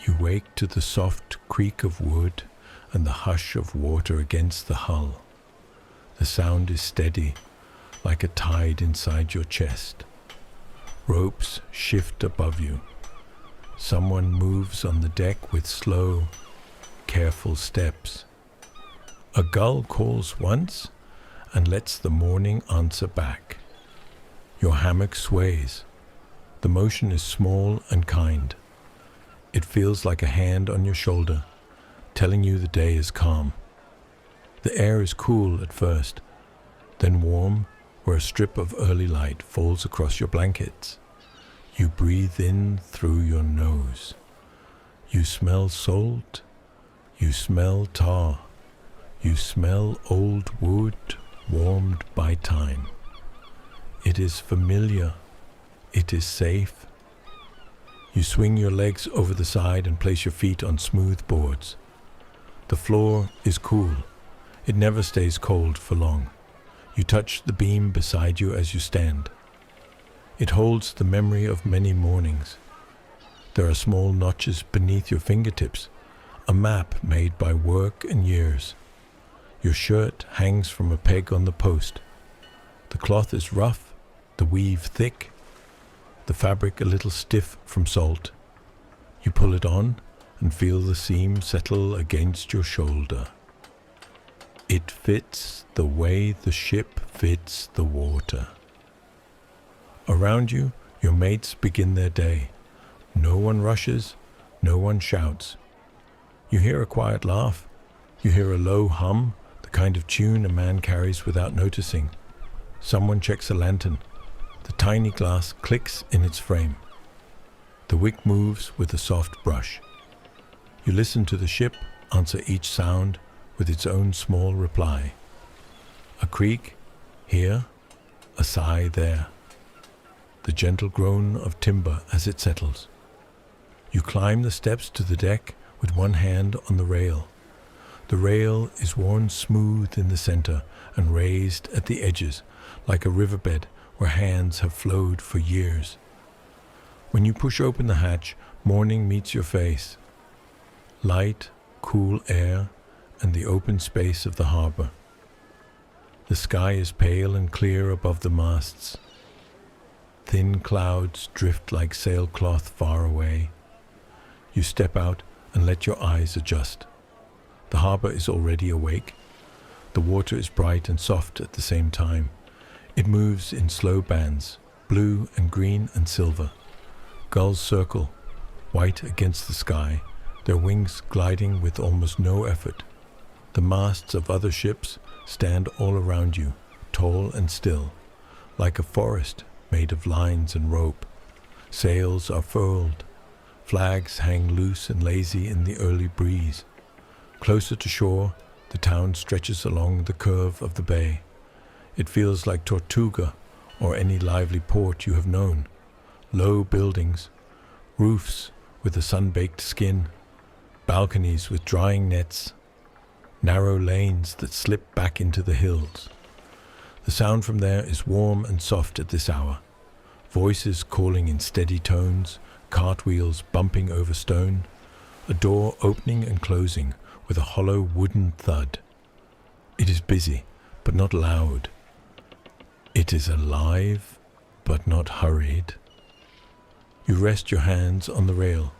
You wake to the soft creak of wood and the hush of water against the hull. The sound is steady, like a tide inside your chest. Ropes shift above you. Someone moves on the deck with slow, careful steps. A gull calls once and lets the morning answer back. Your hammock sways. The motion is small and kind. It feels like a hand on your shoulder, telling you the day is calm. The air is cool at first, then warm where a strip of early light falls across your blankets. You breathe in through your nose. You smell salt. You smell tar. You smell old wood warmed by time. It is familiar. It is safe. You swing your legs over the side and place your feet on smooth boards. The floor is cool. It never stays cold for long. You touch the beam beside you as you stand. It holds the memory of many mornings. There are small notches beneath your fingertips, a map made by work and years. Your shirt hangs from a peg on the post. The cloth is rough, the weave thick, the fabric a little stiff from salt. You pull it on and feel the seam settle against your shoulder. It fits the way the ship fits the water. Around you, your mates begin their day. No one rushes, no one shouts. You hear a quiet laugh. You hear a low hum, the kind of tune a man carries without noticing. Someone checks a lantern. The tiny glass clicks in its frame. The wick moves with a soft brush. You listen to the ship answer each sound with its own small reply. A creak here, a sigh there. The gentle groan of timber as it settles. You climb the steps to the deck with one hand on the rail. The rail is worn smooth in the center and raised at the edges, like a riverbed where hands have flowed for years. When you push open the hatch, morning meets your face. Light, cool air, and the open space of the harbor. The sky is pale and clear above the masts. Thin clouds drift like sailcloth far away. You step out and let your eyes adjust. The harbor is already awake. The water is bright and soft at the same time. It moves in slow bands, blue and green and silver. Gulls circle, white against the sky, their wings gliding with almost no effort. The masts of other ships stand all around you, tall and still, like a forest made of lines and rope. Sails are furled. Flags hang loose and lazy in the early breeze. Closer to shore, the town stretches along the curve of the bay. It feels like Tortuga or any lively port you have known. Low buildings, roofs with a sun-baked skin, balconies with drying nets, narrow lanes that slip back into the hills. The sound from there is warm and soft at this hour. Voices calling in steady tones, cartwheels bumping over stone, a door opening and closing with a hollow wooden thud. It is busy, but not loud. It is alive, but not hurried. You rest your hands on the rail.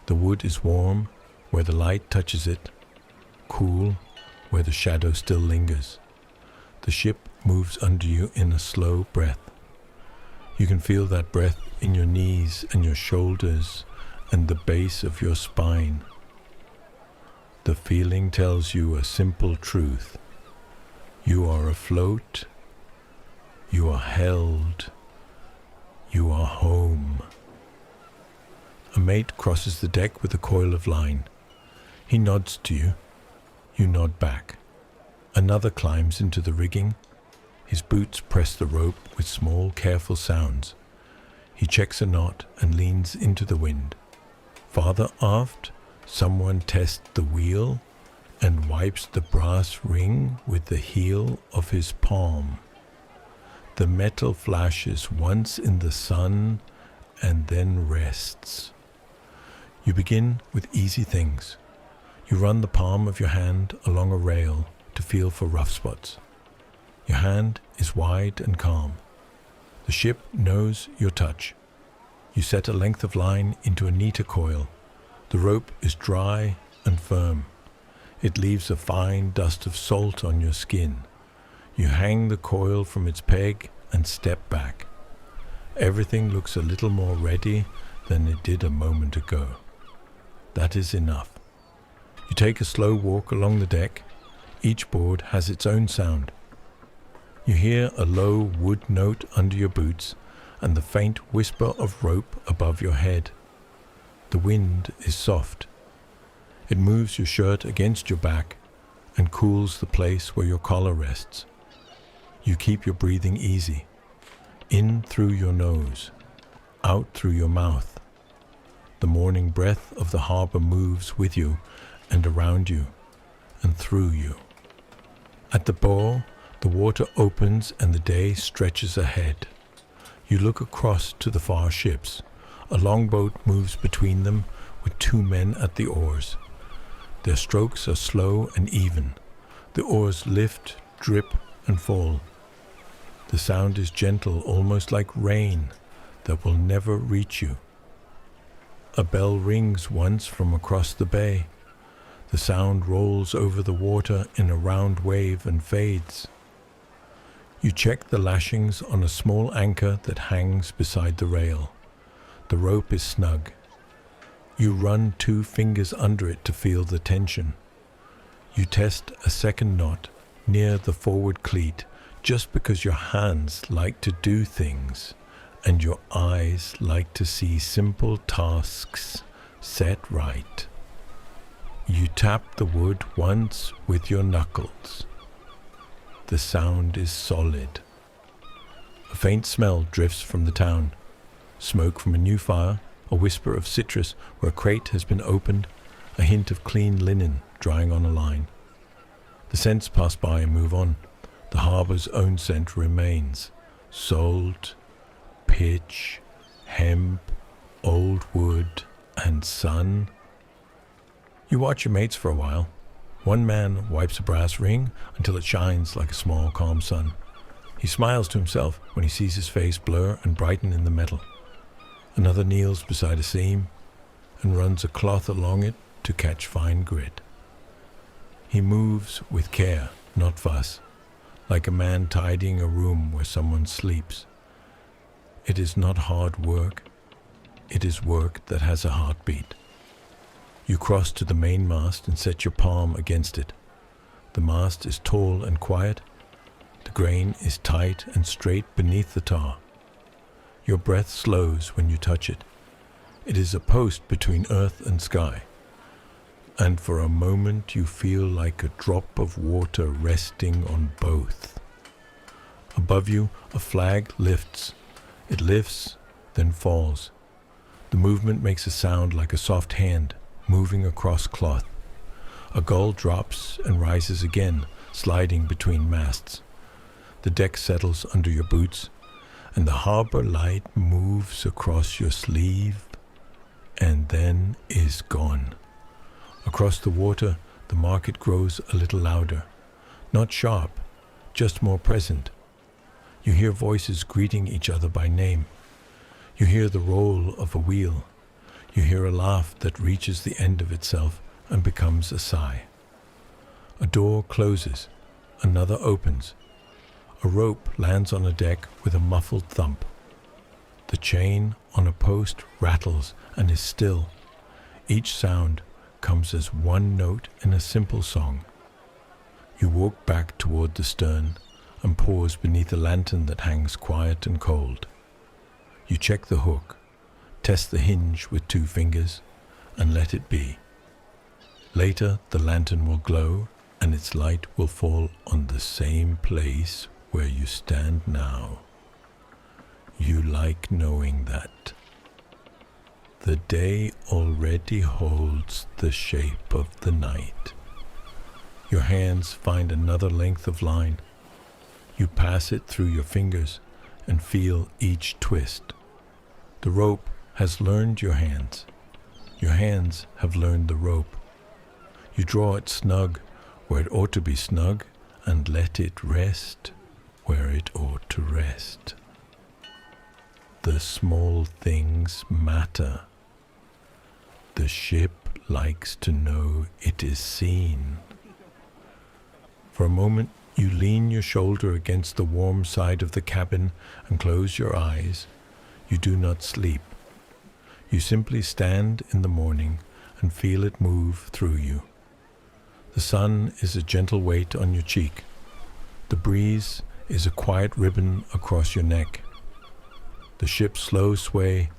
The wood is warm where the light touches it, cool where the shadow still lingers. The ship moves under you in a slow breath. You can feel that breath in your knees and your shoulders and the base of your spine. The feeling tells you a simple truth. You are afloat. You are held. You are home. A mate crosses the deck with a coil of line. He nods to you. You nod back. Another climbs into the rigging. His boots press the rope with small, careful sounds. He checks a knot and leans into the wind. Farther aft, someone tests the wheel and wipes the brass ring with the heel of his palm. The metal flashes once in the sun and then rests. You begin with easy things. You run the palm of your hand along a rail to feel for rough spots. Your hand is wide and calm. The ship knows your touch. You set a length of line into a neater coil. The rope is dry and firm. It leaves a fine dust of salt on your skin. You hang the coil from its peg and step back. Everything looks a little more ready than it did a moment ago. That is enough. You take a slow walk along the deck. Each board has its own sound. You hear a low wood note under your boots and the faint whisper of rope above your head. The wind is soft. It moves your shirt against your back and cools the place where your collar rests. You keep your breathing easy. In through your nose, out through your mouth. The morning breath of the harbor moves with you and around you and through you. At the bow, the water opens and the day stretches ahead. You look across to the far ships. A longboat moves between them with two men at the oars. Their strokes are slow and even. The oars lift, drip, and fall. The sound is gentle, almost like rain that will never reach you. A bell rings once from across the bay. The sound rolls over the water in a round wave and fades. You check the lashings on a small anchor that hangs beside the rail. The rope is snug. You run 2 fingers under it to feel the tension. You test a second knot near the forward cleat just because your hands like to do things and your eyes like to see simple tasks set right. You tap the wood once with your knuckles. The sound is solid. A faint smell drifts from the town. Smoke from a new fire, a whisper of citrus where a crate has been opened, a hint of clean linen drying on a line. The scents pass by and move on. The harbor's own scent remains. Salt, pitch, hemp, old wood, and sun. You watch your mates for a while. One man wipes a brass ring until it shines like a small, calm sun. He smiles to himself when he sees his face blur and brighten in the metal. Another kneels beside a seam and runs a cloth along it to catch fine grit. He moves with care, not fuss, like a man tidying a room where someone sleeps. It is not hard work. It is work that has a heartbeat. You cross to the mainmast and set your palm against it. The mast is tall and quiet. The grain is tight and straight beneath the tar. Your breath slows when you touch it. It is a post between earth and sky. And for a moment you feel like a drop of water resting on both. Above you, a flag lifts. It lifts, then falls. The movement makes a sound like a soft hand moving across cloth. A gull drops and rises again, sliding between masts. The deck settles under your boots, and the harbor light moves across your sleeve and then is gone. Across the water, the market grows a little louder. Not sharp, just more present. You hear voices greeting each other by name. You hear the roll of a wheel. You hear a laugh that reaches the end of itself and becomes a sigh. A door closes. Another opens. A rope lands on a deck with a muffled thump. The chain on a post rattles and is still. Each sound comes as one note in a simple song. You walk back toward the stern and pause beneath a lantern that hangs quiet and cold. You check the hook, test the hinge with 2 fingers, and let it be. Later, the lantern will glow, and its light will fall on the same place where you stand now. You like knowing that. The day already holds the shape of the night. Your hands find another length of line. You pass it through your fingers and feel each twist. The rope has learned your hands. Your hands have learned the rope. You draw it snug where it ought to be snug and let it rest where it ought to rest. The small things matter. The ship likes to know it is seen. For a moment, you lean your shoulder against the warm side of the cabin and close your eyes. You do not sleep. You simply stand in the morning and feel it move through you. The sun is a gentle weight on your cheek. The breeze is a quiet ribbon across your neck. The ship's slow sway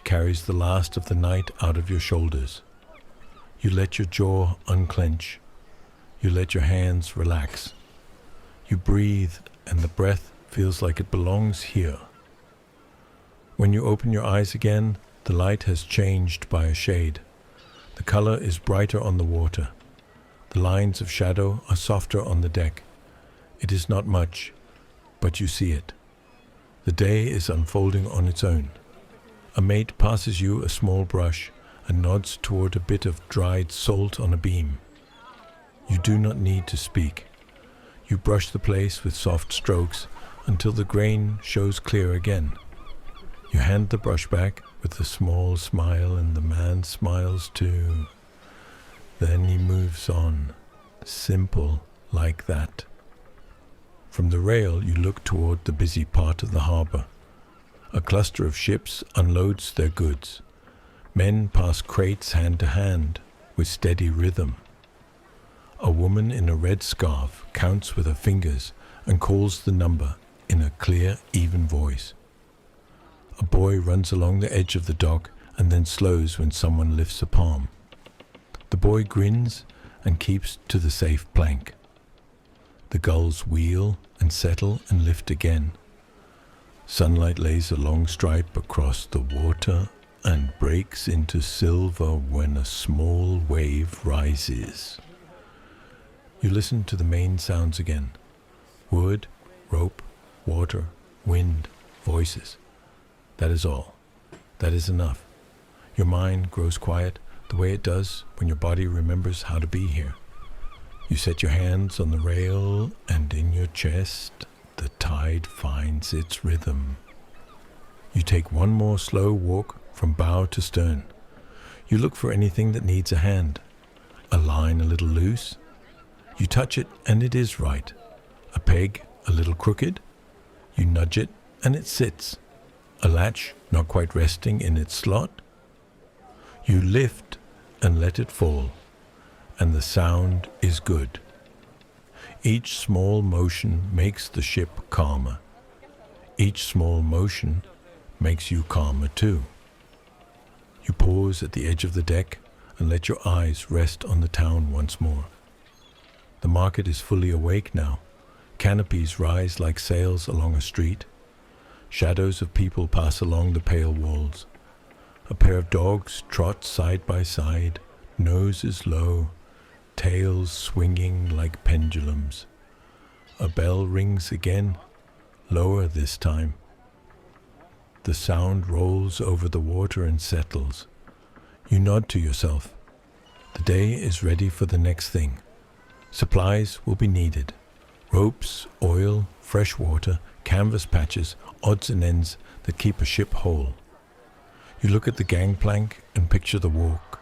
carries the last of the night out of your shoulders. You let your jaw unclench. You let your hands relax. You breathe, and the breath feels like it belongs here. When you open your eyes again, the light has changed by a shade. The color is brighter on the water. The lines of shadow are softer on the deck. It is not much, but you see it. The day is unfolding on its own. A mate passes you a small brush and nods toward a bit of dried salt on a beam. You do not need to speak. You brush the place with soft strokes until the grain shows clear again. You hand the brush back with a small smile, and the man smiles too. Then he moves on, simple like that. From the rail you look toward the busy part of the harbor. A cluster of ships unloads their goods. Men pass crates hand to hand with steady rhythm. A woman in a red scarf counts with her fingers and calls the number in a clear, even voice. A boy runs along the edge of the dock and then slows when someone lifts a palm. The boy grins and keeps to the safe plank. The gulls wheel and settle and lift again. Sunlight lays a long stripe across the water and breaks into silver when a small wave rises. You listen to the main sounds again. Wood, rope, water, wind, voices. That is all. That is enough. Your mind grows quiet the way it does when your body remembers how to be here. You set your hands on the rail, and in your chest, the tide finds its rhythm. You take one more slow walk from bow to stern. You look for anything that needs a hand. A line a little loose. You touch it, and it is right. A peg a little crooked. You nudge it, and it sits. A latch not quite resting in its slot. You lift and let it fall, and the sound is good. Each small motion makes the ship calmer. Each small motion makes you calmer too. You pause at the edge of the deck and let your eyes rest on the town once more. The market is fully awake now. Canopies rise like sails along a street. Shadows of people pass along the pale walls. A pair of dogs trot side by side, noses low, tails swinging like pendulums. A bell rings again, lower this time. The sound rolls over the water and settles. You nod to yourself. The day is ready for the next thing. Supplies will be needed. Ropes, oil, fresh water, canvas patches, odds and ends that keep a ship whole. You look at the gangplank and picture the walk.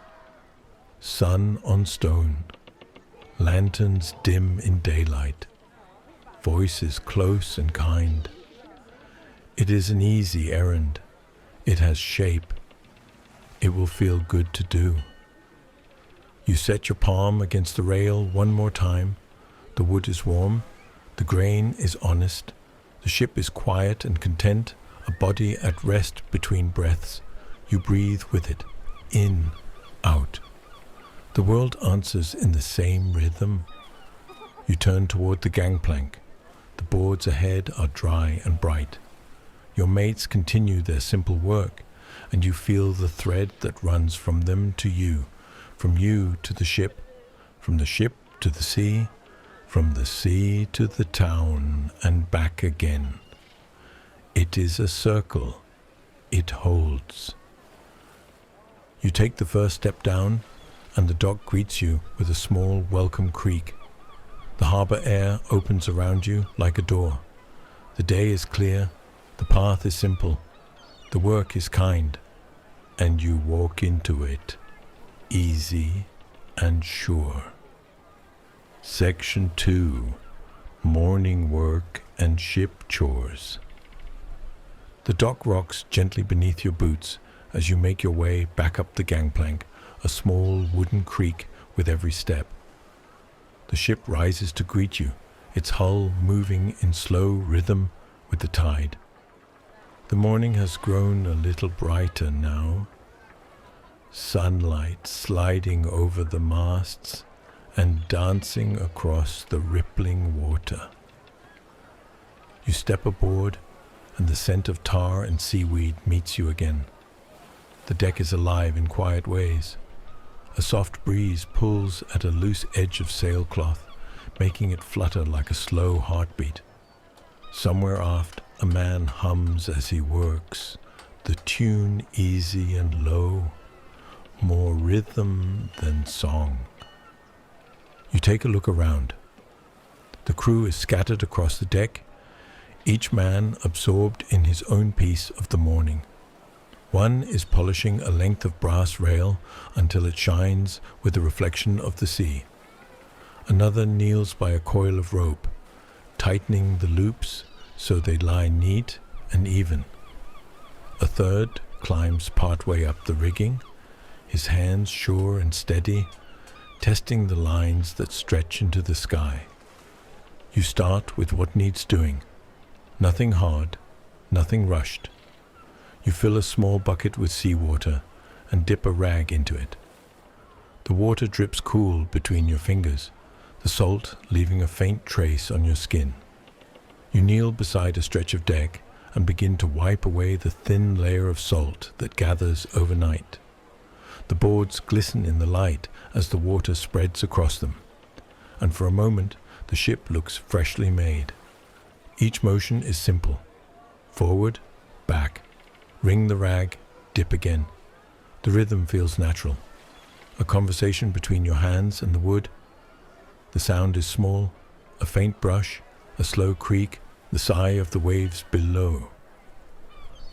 Sun on stone. Lanterns dim in daylight. Voices close and kind. It is an easy errand. It has shape. It will feel good to do. You set your palm against the rail one more time. The wood is warm. The grain is honest. The ship is quiet and content, a body at rest between breaths. You breathe with it, in, out. The world answers in the same rhythm. You turn toward the gangplank. The boards ahead are dry and bright. Your mates continue their simple work, and you feel the thread that runs from them to you, from you to the ship, from the ship to the sea, from the sea to the town, and back again. It is a circle. It holds. You take the first step down, and the dock greets you with a small welcome creak. The harbor air opens around you like a door. The day is clear, the path is simple, the work is kind, and you walk into it, easy and sure. Section 2. Morning work and ship chores. The dock rocks gently beneath your boots as you make your way back up the gangplank, a small wooden creak with every step. The ship rises to greet you, its hull moving in slow rhythm with the tide. The morning has grown a little brighter now, sunlight sliding over the masts and dancing across the rippling water. You step aboard, and the scent of tar and seaweed meets you again. The deck is alive in quiet ways. A soft breeze pulls at a loose edge of sailcloth, making it flutter like a slow heartbeat. Somewhere aft, a man hums as he works, the tune easy and low, more rhythm than song. You take a look around. The crew is scattered across the deck, each man absorbed in his own piece of the morning. One is polishing a length of brass rail until it shines with the reflection of the sea. Another kneels by a coil of rope, tightening the loops so they lie neat and even. A third climbs partway up the rigging, his hands sure and steady, testing the lines that stretch into the sky. You start with what needs doing. Nothing hard, nothing rushed. You fill a small bucket with seawater and dip a rag into it. The water drips cool between your fingers, the salt leaving a faint trace on your skin. You kneel beside a stretch of deck and begin to wipe away the thin layer of salt that gathers overnight. The boards glisten in the light as the water spreads across them, and for a moment the ship looks freshly made. Each motion is simple. Forward, back, wring the rag, dip again. The rhythm feels natural. A conversation between your hands and the wood. The sound is small, a faint brush, a slow creak, the sigh of the waves below.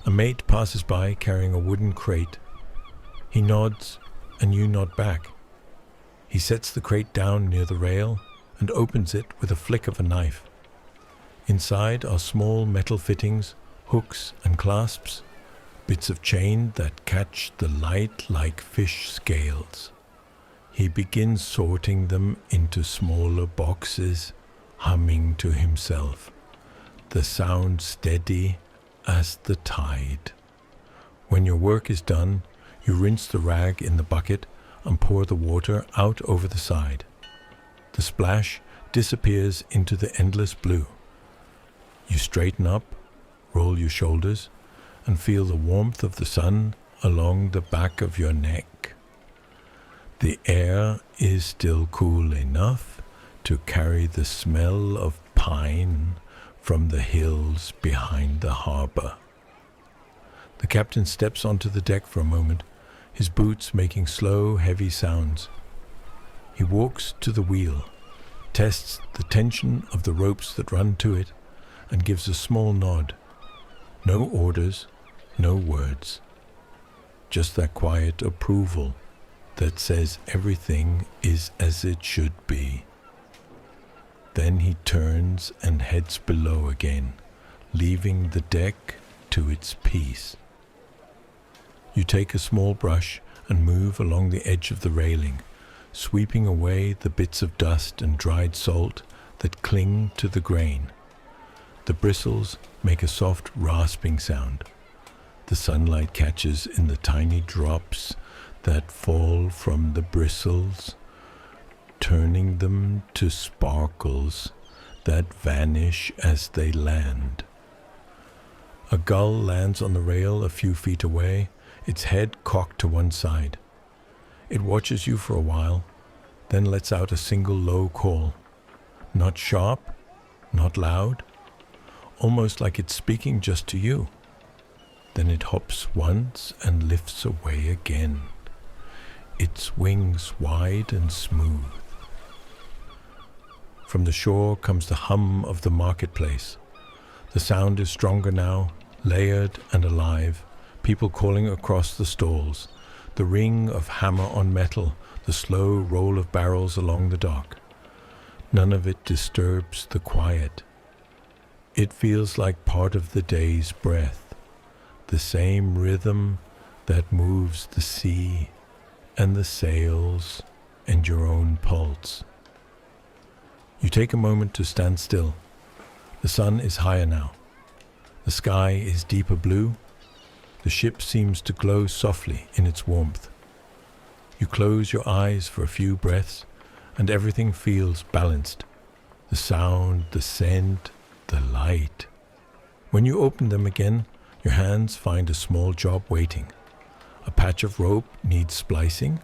A mate passes by carrying a wooden crate. He nods, and you nod back. He sets the crate down near the rail and opens it with a flick of a knife. Inside are small metal fittings, hooks and clasps, bits of chain that catch the light like fish scales. He begins sorting them into smaller boxes, humming to himself, the sound steady as the tide. When your work is done, you rinse the rag in the bucket and pour the water out over the side. The splash disappears into the endless blue. You straighten up, roll your shoulders, and feel the warmth of the sun along the back of your neck. The air is still cool enough to carry the smell of pine from the hills behind the harbor. The captain steps onto the deck for a moment, his boots making slow, heavy sounds. He walks to the wheel, tests the tension of the ropes that run to it, and gives a small nod. No orders, no words. Just that quiet approval that says everything is as it should be. Then he turns and heads below again, leaving the deck to its peace. You take a small brush and move along the edge of the railing, sweeping away the bits of dust and dried salt that cling to the grain. The bristles make a soft rasping sound. The sunlight catches in the tiny drops that fall from the bristles, turning them to sparkles that vanish as they land. A gull lands on the rail a few feet away, its head cocked to one side. It watches you for a while, then lets out a single low call. Not sharp, not loud, almost like it's speaking just to you. Then it hops once and lifts away again. its wings wide and smooth. From the shore comes the hum of the marketplace. The sound is stronger now, layered and alive, people calling across the stalls, the ring of hammer on metal, the slow roll of barrels along the dock. None of it disturbs the quiet. It feels like part of the day's breath, the same rhythm that moves the sea and the sails and your own pulse. You take a moment to stand still. The sun is higher now. The sky is deeper blue. The ship seems to glow softly in its warmth. You close your eyes for a few breaths, and everything feels balanced. The sound, the scent, the light. When you open them again, your hands find a small job waiting. A patch of rope needs splicing,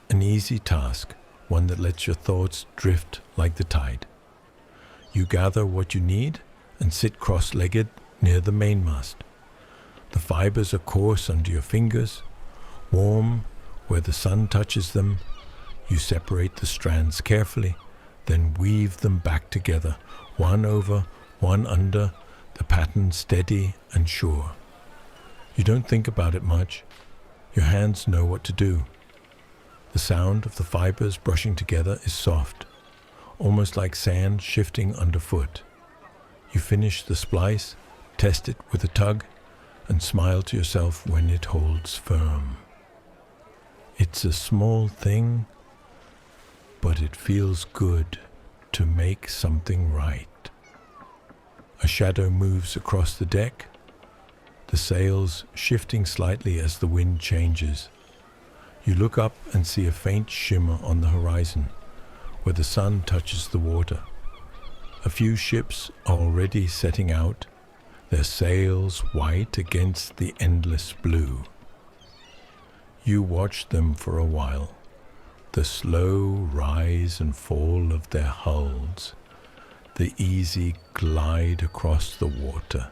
an easy task, one that lets your thoughts drift like the tide. You gather what you need and sit cross-legged near the mainmast. The fibers are coarse under your fingers, warm where the sun touches them. You separate the strands carefully, then weave them back together, one over, one under, the pattern steady and sure. You don't think about it much. Your hands know what to do. The sound of the fibers brushing together is soft, almost like sand shifting underfoot. You finish the splice, test it with a tug, and smile to yourself when it holds firm. It's a small thing, but it feels good to make something right. A shadow moves across the deck, the sails shifting slightly as the wind changes. You look up and see a faint shimmer on the horizon, where the sun touches the water. A few ships are already setting out, their sails white against the endless blue. You watch them for a while, the slow rise and fall of their hulls, the easy glide across the water.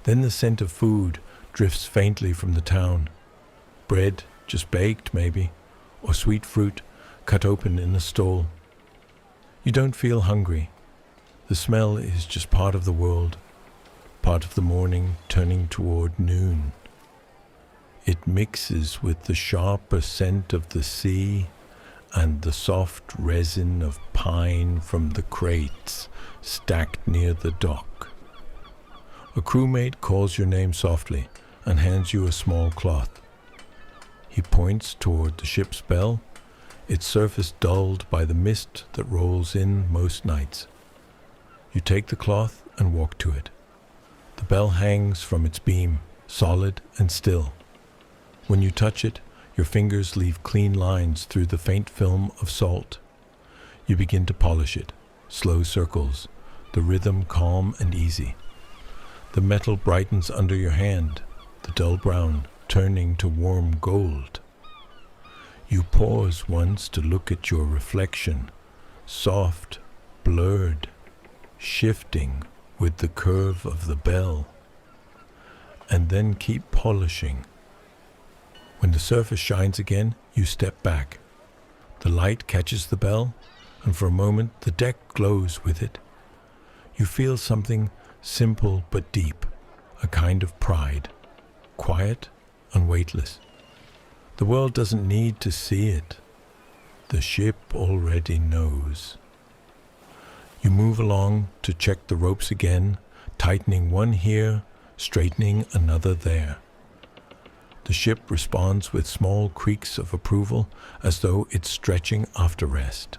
Then the scent of food drifts faintly from the town. Bread, just baked maybe, or sweet fruit cut open in a stall. You don't feel hungry. The smell is just part of the world, part of the morning turning toward noon. It mixes with the sharper scent of the sea and the soft resin of pine from the crates stacked near the dock. A crewmate calls your name softly and hands you a small cloth. He points toward the ship's bell, its surface dulled by the mist that rolls in most nights. You take the cloth and walk to it. The bell hangs from its beam, solid and still. When you touch it, your fingers leave clean lines through the faint film of salt. You begin to polish it, slow circles, the rhythm calm and easy. The metal brightens under your hand, the dull brown turning to warm gold. You pause once to look at your reflection, soft, blurred, shifting with the curve of the bell, and then keep polishing. When the surface shines again, you step back. The light catches the bell, and for a moment the deck glows with it. You feel something simple but deep, a kind of pride, quiet and weightless. The world doesn't need to see it. The ship already knows. You move along to check the ropes again, tightening one here, straightening another there. The ship responds with small creaks of approval, as though it's stretching after rest.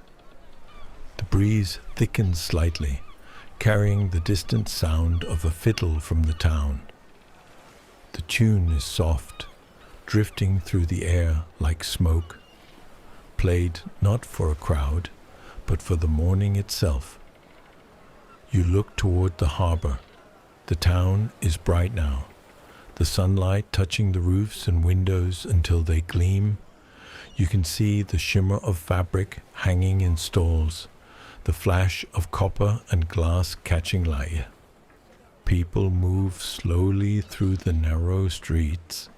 The breeze thickens slightly, carrying the distant sound of a fiddle from the town. The tune is soft, drifting through the air like smoke, played not for a crowd, but for the morning itself. You look toward the harbor. The town is bright now, the sunlight touching the roofs and windows until they gleam. You can see the shimmer of fabric hanging in stalls, the flash of copper and glass catching light. People move slowly through the narrow streets,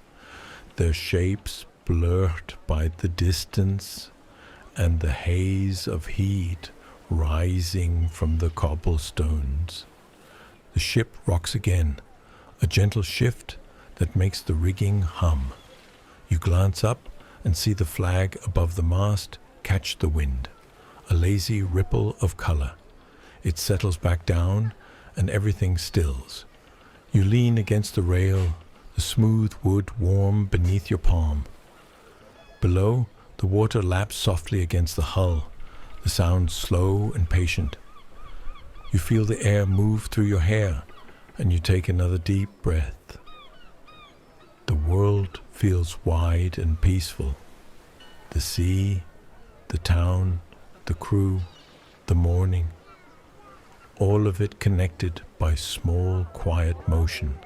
their shapes blurred by the distance and the haze of heat rising from the cobblestones. The ship rocks again, a gentle shift that makes the rigging hum. You glance up and see the flag above the mast catch the wind, a lazy ripple of color. It settles back down and everything stills. You lean against the rail, the smooth wood warm beneath your palm. Below, the water laps softly against the hull, the sound slow and patient. You feel the air move through your hair, and you take another deep breath. The world feels wide and peaceful. The sea, the town, the crew, the morning, all of it connected by small, quiet motion.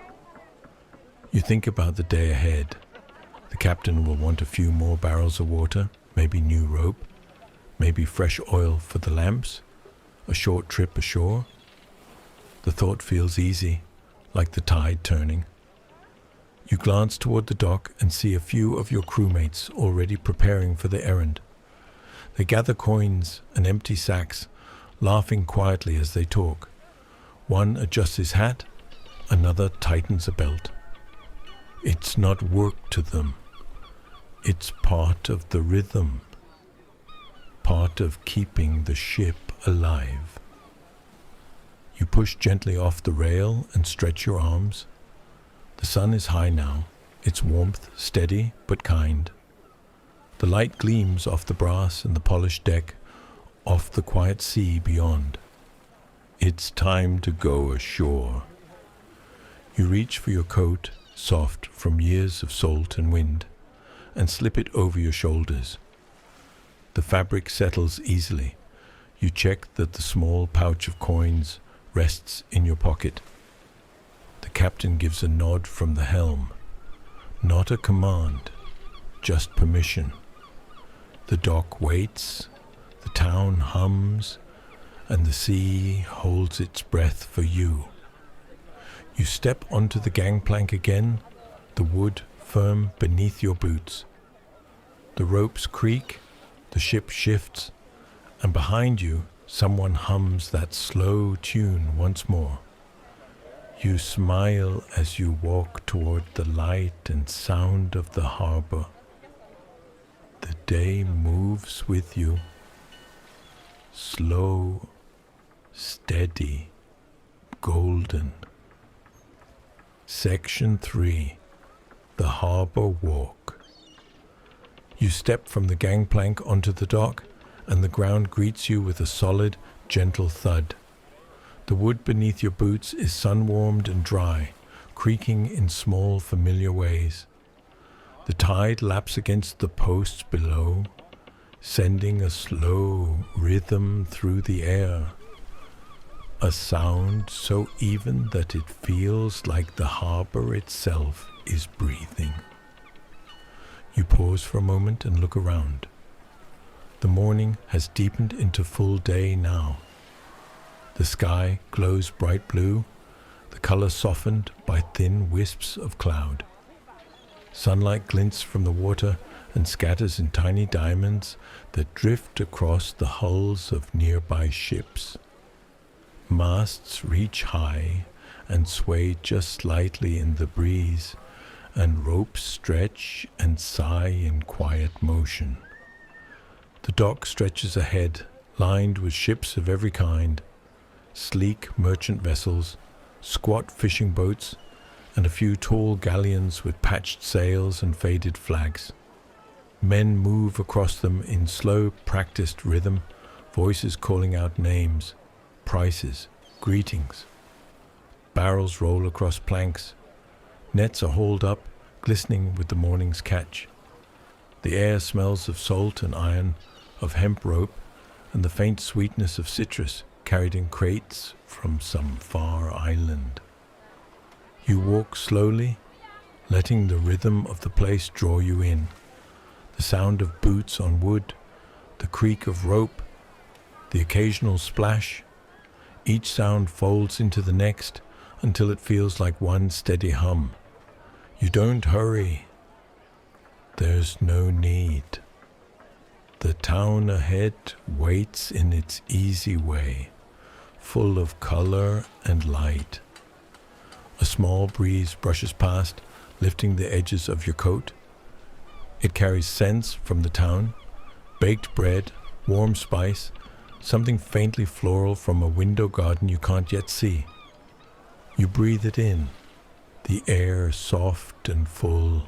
You think about the day ahead. The captain will want a few more barrels of water, maybe new rope, maybe fresh oil for the lamps, a short trip ashore. The thought feels easy, like the tide turning. You glance toward the dock and see a few of your crewmates already preparing for the errand. They gather coins and empty sacks, laughing quietly as they talk. One adjusts his hat, another tightens a belt. It's not work to them. It's part of the rhythm, part of keeping the ship alive. You push gently off the rail and stretch your arms. The sun is high now, its warmth steady but kind. The light gleams off the brass and the polished deck, off the quiet sea beyond. It's time to go ashore. You reach for your coat, soft from years of salt and wind, and slip it over your shoulders. The fabric settles easily. You check that the small pouch of coins rests in your pocket. The captain gives a nod from the helm. Not a command, just permission. The dock waits, the town hums, and the sea holds its breath for you. You step onto the gangplank again, the wood firm beneath your boots. The ropes creak, the ship shifts, and behind you someone hums that slow tune once more. You smile as you walk toward the light and sound of the harbor. The day moves with you, slow, steady, golden. Section 3. The Harbor Walk. You step from the gangplank onto the dock, and the ground greets you with a solid, gentle thud. The wood beneath your boots is sun-warmed and dry, creaking in small, familiar ways. The tide laps against the posts below, sending a slow rhythm through the air. A sound so even that it feels like the harbor itself is breathing. You pause for a moment and look around. The morning has deepened into full day now. The sky glows bright blue, the color softened by thin wisps of cloud. Sunlight glints from the water and scatters in tiny diamonds that drift across the hulls of nearby ships. Masts reach high and sway just slightly in the breeze, and ropes stretch and sigh in quiet motion. The dock stretches ahead, lined with ships of every kind, sleek merchant vessels, squat fishing boats, and a few tall galleons with patched sails and faded flags. Men move across them in slow, practiced rhythm, voices calling out names, prices, greetings. Barrels roll across planks. Nets are hauled up, glistening with the morning's catch. The air smells of salt and iron, of hemp rope, and the faint sweetness of citrus carried in crates from some far island. You walk slowly, letting the rhythm of the place draw you in. The sound of boots on wood, the creak of rope, the occasional splash. Each sound folds into the next until it feels like one steady hum. You don't hurry. There's no need. The town ahead waits in its easy way, full of color and light. A small breeze brushes past, lifting the edges of your coat. It carries scents from the town, baked bread, warm spice, something faintly floral from a window garden you can't yet see. You breathe it in, the air soft and full,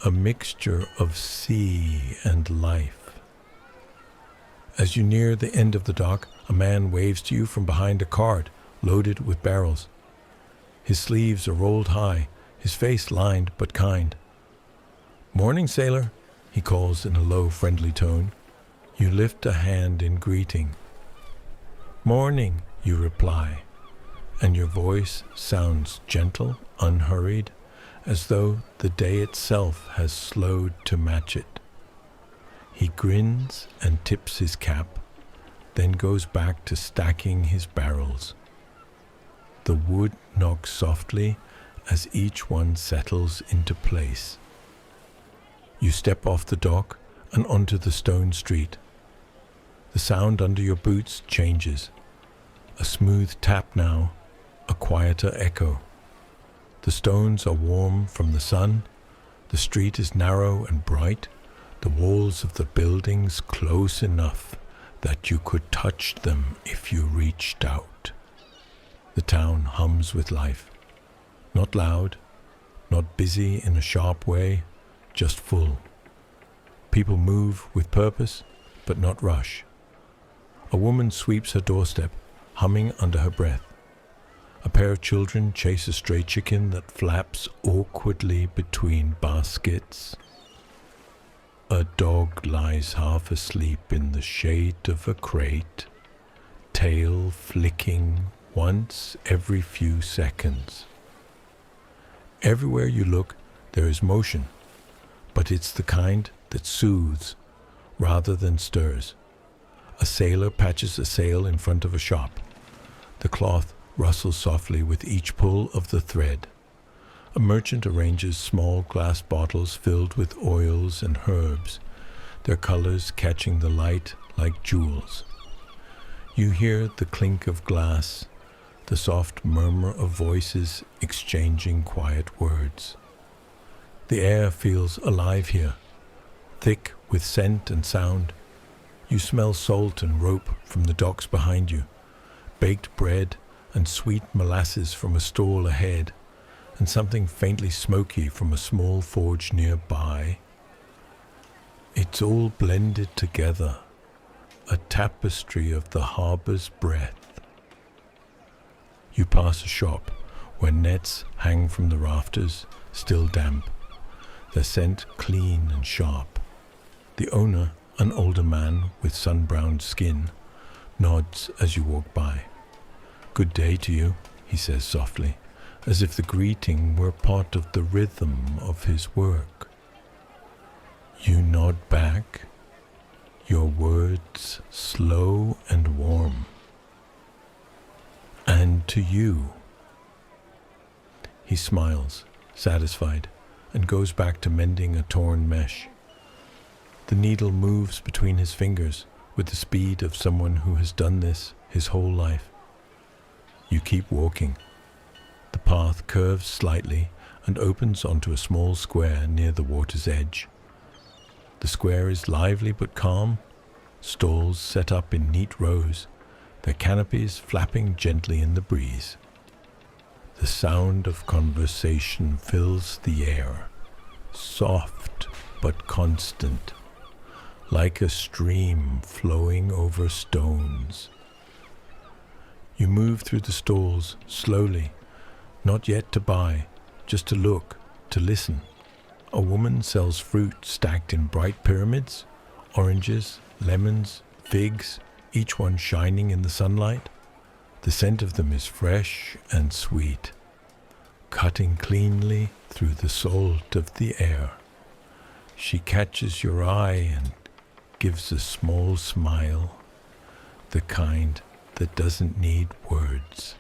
a mixture of sea and life. As you near the end of the dock, a man waves to you from behind a cart loaded with barrels. His sleeves are rolled high, his face lined but kind. "Morning, sailor," he calls in a low, friendly tone. You lift a hand in greeting. "Morning," you reply, and your voice sounds gentle, unhurried, as though the day itself has slowed to match it. He grins and tips his cap, then goes back to stacking his barrels. The wood knocks softly as each one settles into place. You step off the dock and onto the stone street. The sound under your boots changes. A smooth tap now, a quieter echo. The stones are warm from the sun. The street is narrow and bright. The walls of the buildings close enough that you could touch them if you reached out. The town hums with life. Not loud, not busy in a sharp way, just full. People move with purpose, but not rush. A woman sweeps her doorstep, humming under her breath. A pair of children chase a stray chicken that flaps awkwardly between baskets. A dog lies half asleep in the shade of a crate, tail flicking once every few seconds. Everywhere you look, there is motion, but it's the kind that soothes rather than stirs. A sailor patches a sail in front of a shop. The cloth rustles softly with each pull of the thread. A merchant arranges small glass bottles filled with oils and herbs, their colors catching the light like jewels. You hear the clink of glass, the soft murmur of voices exchanging quiet words. The air feels alive here, thick with scent and sound. You smell salt and rope from the docks behind you, baked bread and sweet molasses from a stall ahead, and something faintly smoky from a small forge nearby. It's all blended together, a tapestry of the harbor's breath. You pass a shop where nets hang from the rafters, still damp, their scent clean and sharp. The owner, an older man with sun-browned skin, nods as you walk by. "Good day to you," he says softly, as if the greeting were part of the rhythm of his work. You nod back, your words slow and warm. "And to you." He smiles, satisfied, and goes back to mending a torn mesh. The needle moves between his fingers with the speed of someone who has done this his whole life. You keep walking. The path curves slightly and opens onto a small square near the water's edge. The square is lively but calm, stalls set up in neat rows, their canopies flapping gently in the breeze. The sound of conversation fills the air, soft but constant, like a stream flowing over stones. You move through the stalls slowly, not yet to buy, just to look, to listen. A woman sells fruit stacked in bright pyramids, oranges, lemons, figs, each one shining in the sunlight. The scent of them is fresh and sweet, cutting cleanly through the salt of the air. She catches your eye and gives a small smile, the kind that doesn't need words.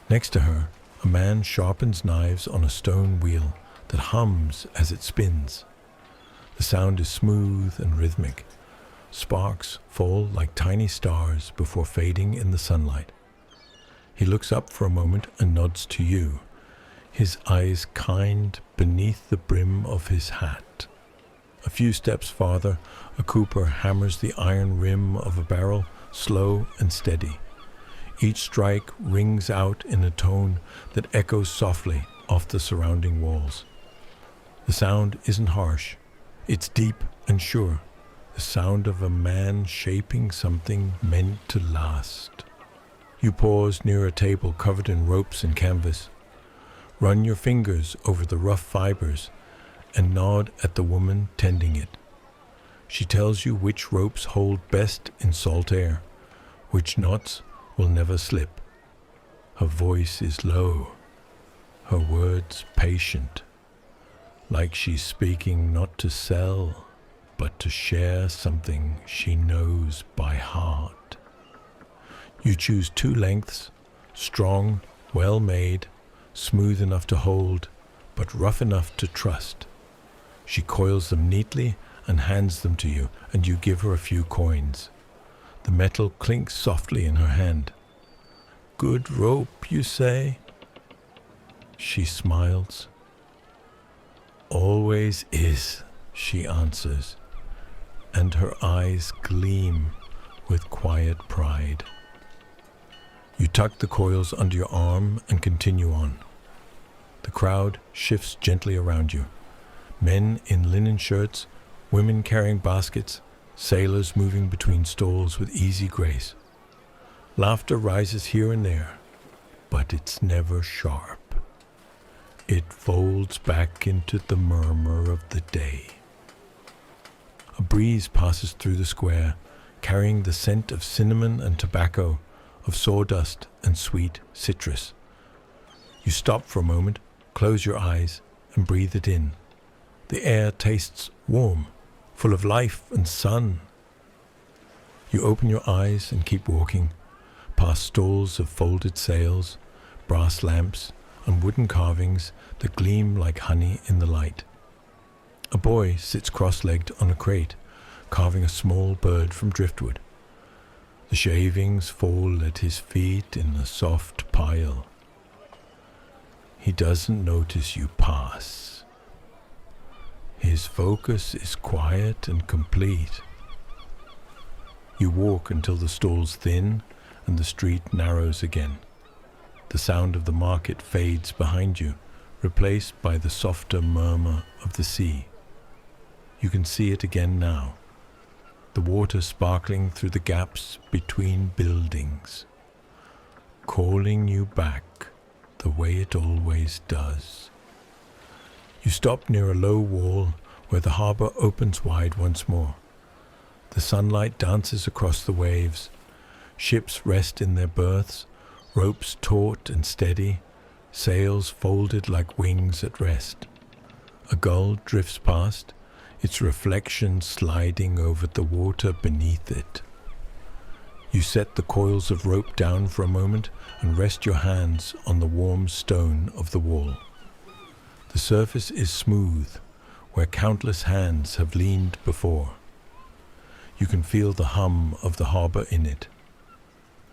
Next to her, a man sharpens knives on a stone wheel that hums as it spins. The sound is smooth and rhythmic. Sparks fall like tiny stars before fading in the sunlight. He looks up for a moment and nods to you, his eyes kind beneath the brim of his hat. A few steps farther, a cooper hammers the iron rim of a barrel, slow and steady. Each strike rings out in a tone that echoes softly off the surrounding walls. The sound isn't harsh. It's deep and sure. The sound of a man shaping something meant to last. You pause near a table covered in ropes and canvas. Run your fingers over the rough fibers and nod at the woman tending it. She tells you which ropes hold best in salt air, which knots will never slip. Her voice is low, her words patient, like she's speaking not to sell, but to share something she knows by heart. You choose 2 lengths, strong, well made, smooth enough to hold, but rough enough to trust. She coils them neatly and hands them to you, and you give her a few coins. The metal clinks softly in her hand. Good rope, you say? She smiles. Always is, she answers, and her eyes gleam with quiet pride. You tuck the coils under your arm and continue on. The crowd shifts gently around you. Men in linen shirts, women carrying baskets, sailors moving between stalls with easy grace. Laughter rises here and there, but it's never sharp. It folds back into the murmur of the day. A breeze passes through the square, carrying the scent of cinnamon and tobacco, of sawdust and sweet citrus. You stop for a moment, close your eyes, and breathe it in. The air tastes warm, full of life and sun. You open your eyes and keep walking, past stalls of folded sails, brass lamps, and wooden carvings that gleam like honey in the light. A boy sits cross-legged on a crate, carving a small bird from driftwood. The shavings fall at his feet in a soft pile. He doesn't notice you pass. His focus is quiet and complete. You walk until the stalls thin and the street narrows again. The sound of the market fades behind you, replaced by the softer murmur of the sea. You can see it again now, the water sparkling through the gaps between buildings, calling you back the way it always does. You stop near a low wall where the harbor opens wide once more. The sunlight dances across the waves. Ships rest in their berths, ropes taut and steady, sails folded like wings at rest. A gull drifts past, its reflection sliding over the water beneath it. You set the coils of rope down for a moment and rest your hands on the warm stone of the wall. The surface is smooth, where countless hands have leaned before. You can feel the hum of the harbor in it.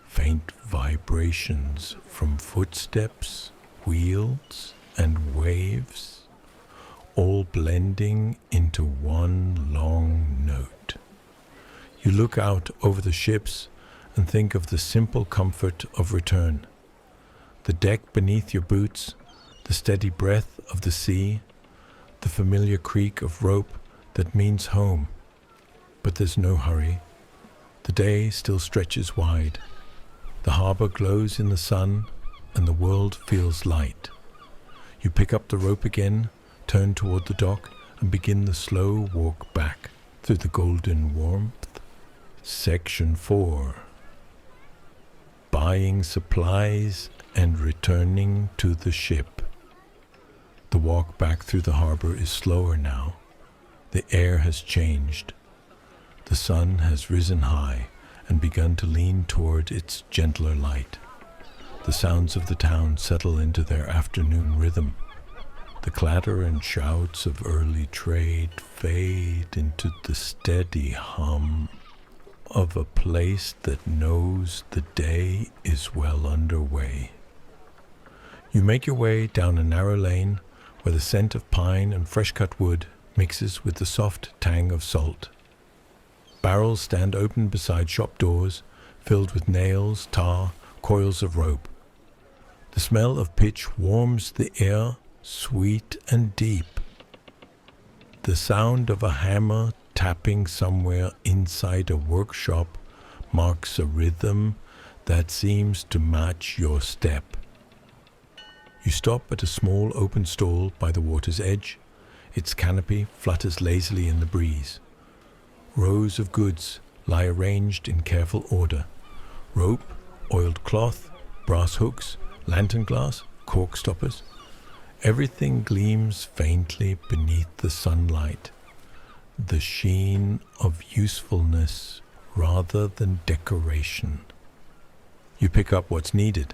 Faint vibrations from footsteps, wheels, and waves, all blending into one long note. You look out over the ships and think of the simple comfort of return. The deck beneath your boots, the steady breath of the sea, the familiar creak of rope that means home. But there's no hurry. The day still stretches wide. The harbor glows in the sun, and the world feels light. You pick up the rope again, turn toward the dock, and begin the slow walk back through the golden warmth. Section 4. Buying supplies and returning to the ship. The walk back through the harbor is slower now. The air has changed. The sun has risen high and begun to lean toward its gentler light. The sounds of the town settle into their afternoon rhythm. The clatter and shouts of early trade fade into the steady hum of a place that knows the day is well underway. You make your way down a narrow lane where the scent of pine and fresh-cut wood mixes with the soft tang of salt. Barrels stand open beside shop doors, filled with nails, tar, coils of rope. The smell of pitch warms the air, sweet and deep. The sound of a hammer tapping somewhere inside a workshop marks a rhythm that seems to match your step. You stop at a small open stall by the water's edge. Its canopy flutters lazily in the breeze. Rows of goods lie arranged in careful order. Rope, oiled cloth, brass hooks, lantern glass, cork stoppers. Everything gleams faintly beneath the sunlight. The sheen of usefulness rather than decoration. You pick up what's needed.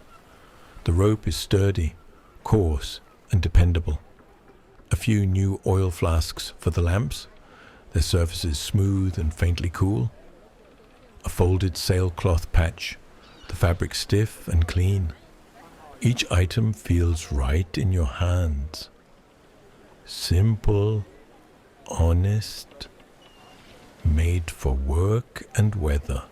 The rope is sturdy, coarse, and dependable. A few new oil flasks for the lamps, their surfaces smooth and faintly cool. A folded sailcloth patch, the fabric stiff and clean. Each item feels right in your hands. Simple, honest, made for work and weather.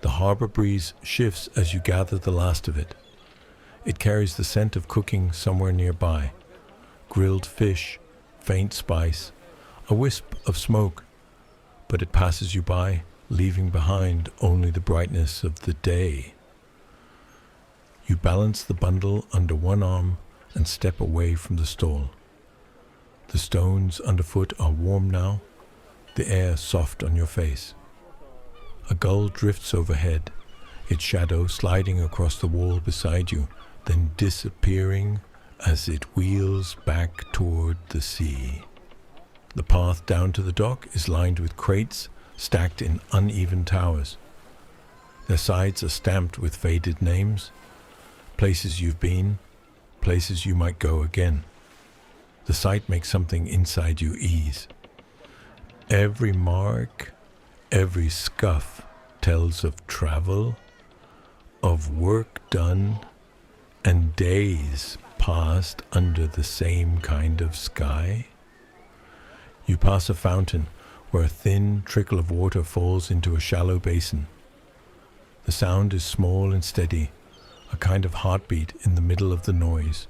The harbor breeze shifts as you gather the last of it. It carries the scent of cooking somewhere nearby. Grilled fish, faint spice, a wisp of smoke, but it passes you by, leaving behind only the brightness of the day. You balance the bundle under one arm and step away from the stall. The stones underfoot are warm now, the air soft on your face. A gull drifts overhead, its shadow sliding across the wall beside you, then disappearing as it wheels back toward the sea. The path down to the dock is lined with crates stacked in uneven towers. Their sides are stamped with faded names, places you've been, places you might go again. The sight makes something inside you ease. Every mark, every scuff tells of travel, of work done, and days passed under the same kind of sky. You pass a fountain where a thin trickle of water falls into a shallow basin. The sound is small and steady, a kind of heartbeat in the middle of the noise.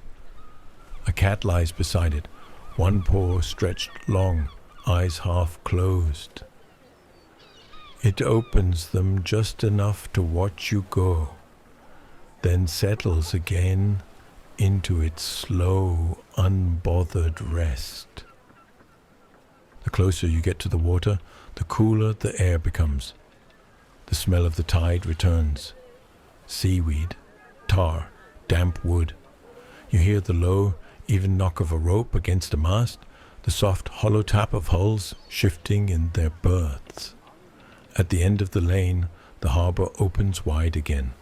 A cat lies beside it, one paw stretched long, eyes half closed. It opens them just enough to watch you go, then settles again into its slow, unbothered rest. The closer you get to the water, the cooler the air becomes. The smell of the tide returns. Seaweed, tar, damp wood. You hear the low, even knock of a rope against a mast, the soft hollow tap of hulls shifting in their berths. At the end of the lane, the harbor opens wide again.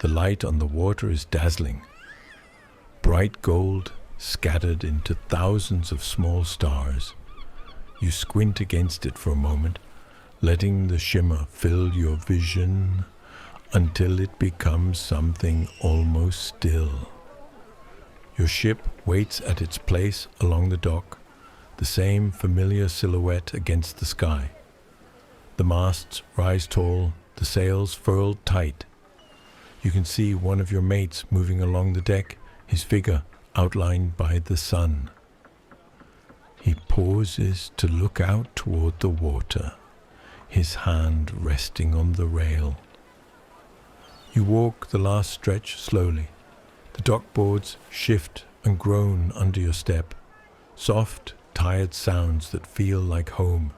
The light on the water is dazzling. Bright gold scattered into thousands of small stars. You squint against it for a moment, letting the shimmer fill your vision until it becomes something almost still. Your ship waits at its place along the dock, the same familiar silhouette against the sky. The masts rise tall, the sails furled tight. You can see one of your mates moving along the deck, his figure outlined by the sun. He pauses to look out toward the water, his hand resting on the rail. You walk the last stretch slowly. The dock boards shift and groan under your step, soft, tired sounds that feel like home.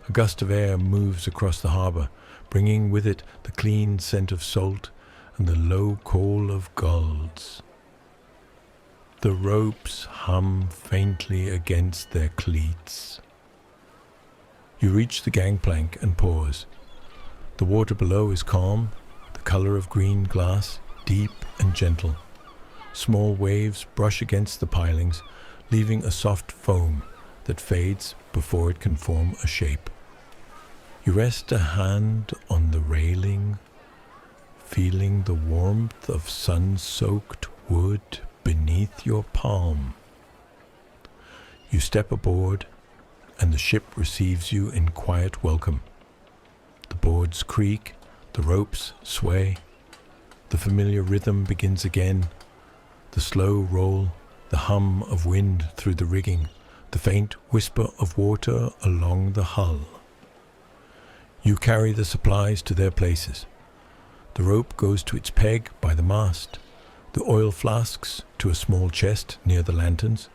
A gust of air moves across the harbor, bringing with it the clean scent of salt and the low call of gulls. The ropes hum faintly against their cleats. You reach the gangplank and pause. The water below is calm, the color of green glass, deep and gentle. Small waves brush against the pilings, leaving a soft foam that fades before it can form a shape. You rest a hand on the railing, feeling the warmth of sun-soaked wood beneath your palm. You step aboard, and the ship receives you in quiet welcome. The boards creak, the ropes sway. The familiar rhythm begins again. The slow roll, the hum of wind through the rigging, the faint whisper of water along the hull. You carry the supplies to their places. The rope goes to its peg by the mast, the oil flasks to a small chest near the lanterns,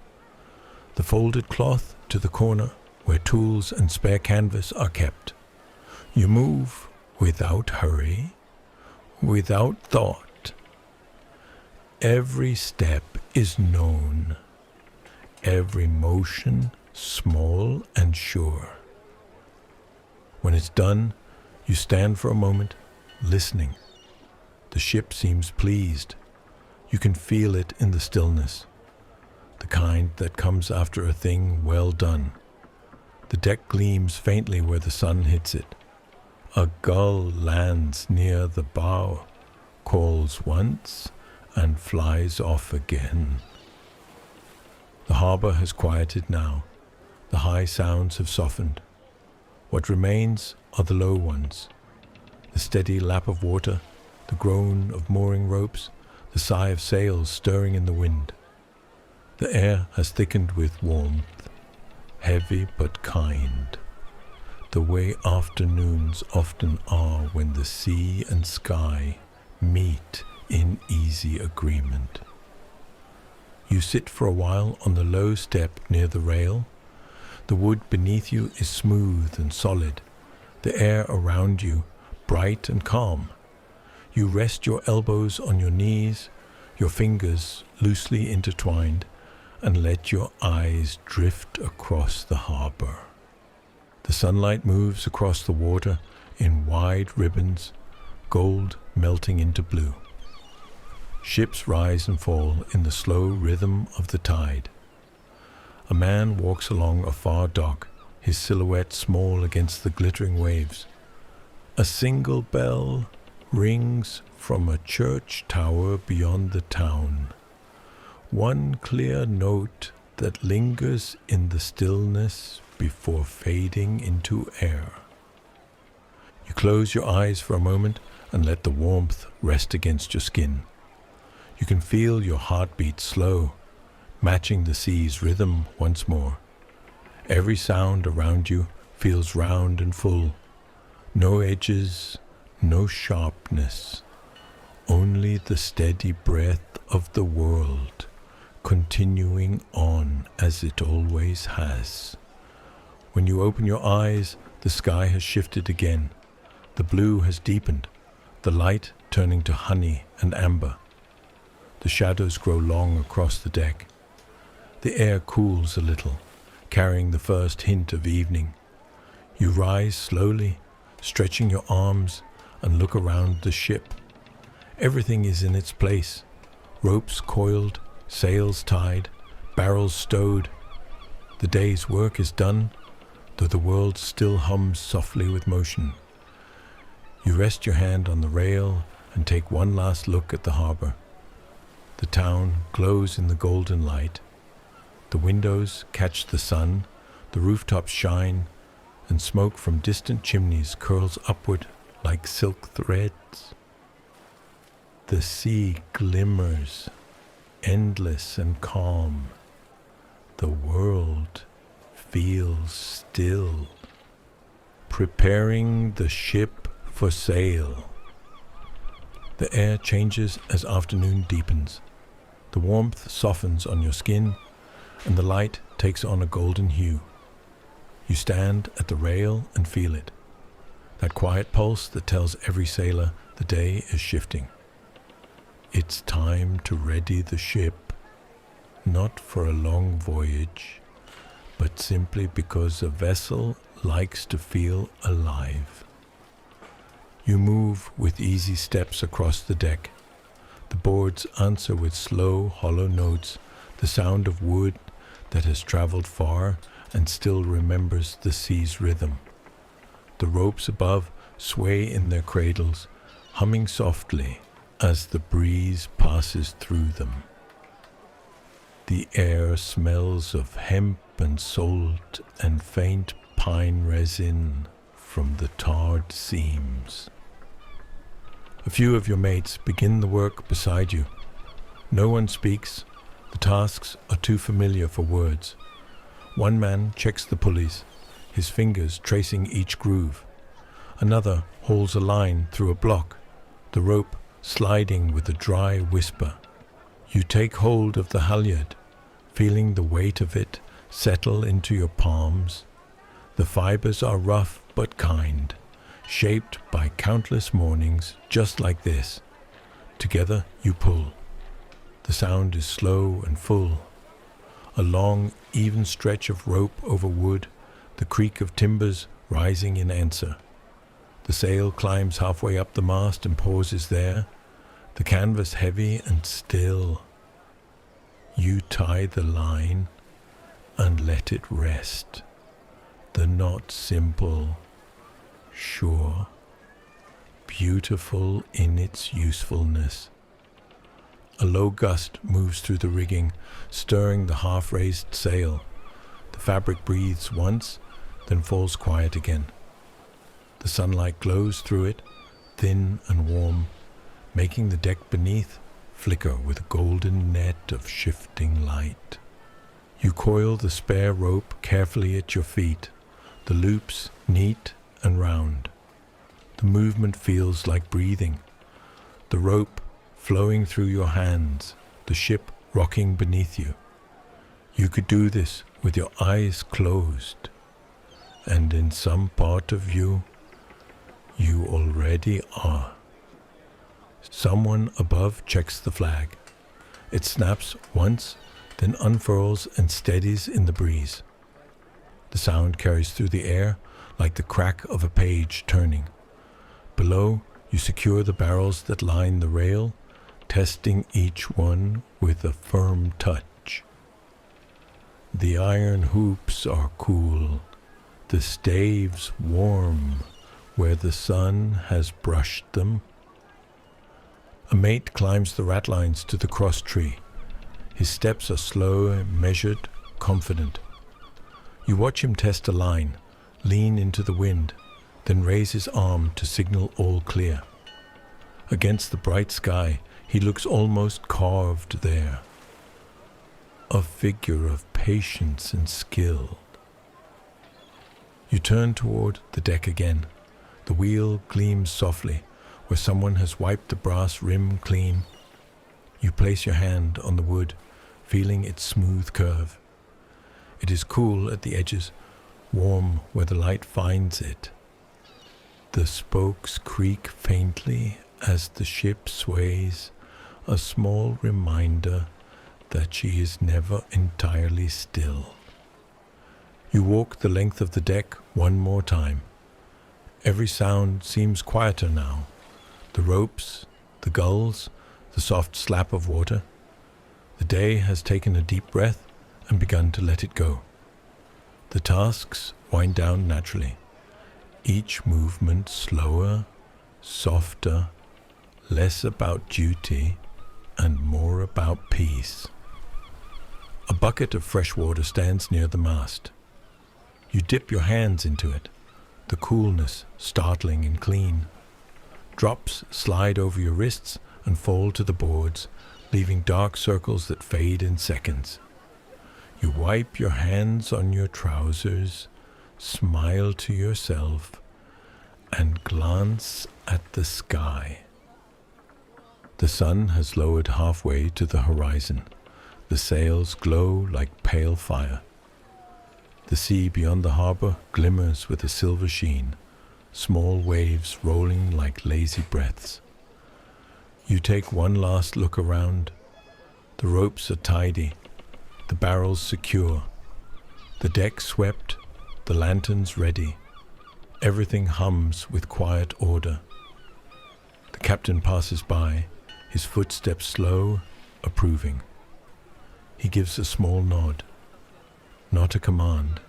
the folded cloth to the corner where tools and spare canvas are kept. You move without hurry, without thought. Every step is known, every motion small and sure. When it's done, you stand for a moment, listening. The ship seems pleased. You can feel it in the stillness, the kind that comes after a thing well done. The deck gleams faintly where the sun hits it. A gull lands near the bow, calls once, and flies off again. The harbor has quieted now. The high sounds have softened. What remains are the low ones. The steady lap of water, the groan of mooring ropes, the sigh of sails stirring in the wind. The air has thickened with warmth, heavy but kind, the way afternoons often are when the sea and sky meet in easy agreement. You sit for a while on the low step near the rail. The wood beneath you is smooth and solid, the air around you bright and calm. You rest your elbows on your knees, your fingers loosely intertwined, and let your eyes drift across the harbor. The sunlight moves across the water in wide ribbons, gold melting into blue. Ships rise and fall in the slow rhythm of the tide. A man walks along a far dock, his silhouette small against the glittering waves. A single bell rings from a church tower beyond the town. One clear note that lingers in the stillness before fading into air. You close your eyes for a moment and let the warmth rest against your skin. You can feel your heartbeat slow, matching the sea's rhythm once more. Every sound around you feels round and full. No edges, no sharpness, only the steady breath of the world, continuing on as it always has. When you open your eyes, the sky has shifted again. The blue has deepened, the light turning to honey and amber. The shadows grow long across the deck. The air cools a little, carrying the first hint of evening. You rise slowly, stretching your arms, and look around the ship. Everything is in its place. Ropes coiled, sails tied, barrels stowed. The day's work is done, though the world still hums softly with motion. You rest your hand on the rail and take one last look at the harbor. The town glows in the golden light. The windows catch the sun, the rooftops shine, and smoke from distant chimneys curls upward like silk threads. The sea glimmers, endless and calm. The world feels still, preparing the ship for sail. The air changes as afternoon deepens. The warmth softens on your skin, and the light takes on a golden hue. You stand at the rail and feel it, that quiet pulse that tells every sailor the day is shifting. It's time to ready the ship, not for a long voyage, but simply because a vessel likes to feel alive. You move with easy steps across the deck. The boards answer with slow, hollow notes, the sound of wood that has traveled far and still remembers the sea's rhythm. The ropes above sway in their cradles, humming softly as the breeze passes through them. The air smells of hemp and salt and faint pine resin from the tarred seams. A few of your mates begin the work beside you. No one speaks. The tasks are too familiar for words. One man checks the pulleys, his fingers tracing each groove. Another hauls a line through a block, the rope sliding with a dry whisper. You take hold of the halyard, feeling the weight of it settle into your palms. The fibers are rough but kind, shaped by countless mornings just like this. Together you pull. The sound is slow and full. A long, even stretch of rope over wood, the creak of timbers rising in answer. The sail climbs halfway up the mast and pauses there, the canvas heavy and still. You tie the line and let it rest. The knot simple, sure, beautiful in its usefulness. A low gust moves through the rigging, stirring the half-raised sail. The fabric breathes once, then falls quiet again. The sunlight glows through it, thin and warm, making the deck beneath flicker with a golden net of shifting light. You coil the spare rope carefully at your feet, the loops neat and round. The movement feels like breathing, the rope flowing through your hands, the ship rocking beneath you. You could do this with your eyes closed, and in some part of you, you already are. Someone above checks the flag. It snaps once, then unfurls and steadies in the breeze. The sound carries through the air like the crack of a page turning. Below, you secure the barrels that line the rail, testing each one with a firm touch. The iron hoops are cool, the staves warm where the sun has brushed them. A mate climbs the ratlines to the cross tree. His steps are slow, measured, confident. You watch him test a line, lean into the wind, then raise his arm to signal all clear. Against the bright sky, he looks almost carved there. A figure of patience and skill. You turn toward the deck again. The wheel gleams softly, where someone has wiped the brass rim clean. You place your hand on the wood, feeling its smooth curve. It is cool at the edges, warm where the light finds it. The spokes creak faintly as the ship sways, a small reminder that she is never entirely still. You walk the length of the deck one more time. Every sound seems quieter now. The ropes, the gulls, the soft slap of water. The day has taken a deep breath and begun to let it go. The tasks wind down naturally, each movement slower, softer, less about duty and more about peace. A bucket of fresh water stands near the mast. You dip your hands into it, the coolness startling and clean. Drops slide over your wrists and fall to the boards, leaving dark circles that fade in seconds. You wipe your hands on your trousers, smile to yourself, and glance at the sky. The sun has lowered halfway to the horizon. The sails glow like pale fire. The sea beyond the harbor glimmers with a silver sheen, small waves rolling like lazy breaths. You take one last look around. The ropes are tidy, the barrels secure, the deck swept, the lanterns ready. Everything hums with quiet order. The captain passes by, his footsteps slow, approving. He gives a small nod. Not a command,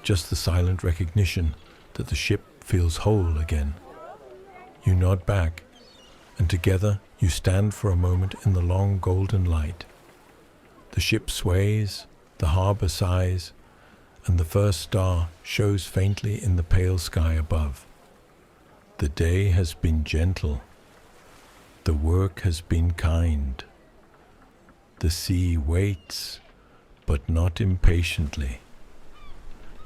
just the silent recognition that the ship feels whole again. You nod back, and together you stand for a moment in the long golden light. The ship sways, the harbor sighs, and the first star shows faintly in the pale sky above. The day has been gentle. The work has been kind. The sea waits, but not impatiently.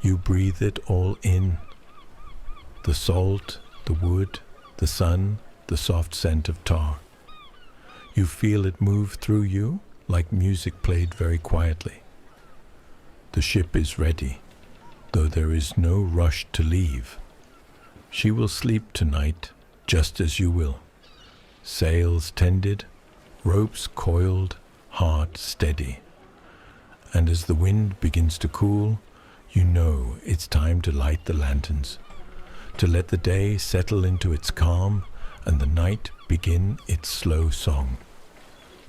You breathe it all in. The salt, the wood, the sun, the soft scent of tar. You feel it move through you like music played very quietly. The ship is ready, though there is no rush to leave. She will sleep tonight, just as you will. Sails tended, ropes coiled, heart steady. And as the wind begins to cool, you know it's time to light the lanterns, to let the day settle into its calm and the night begin its slow song.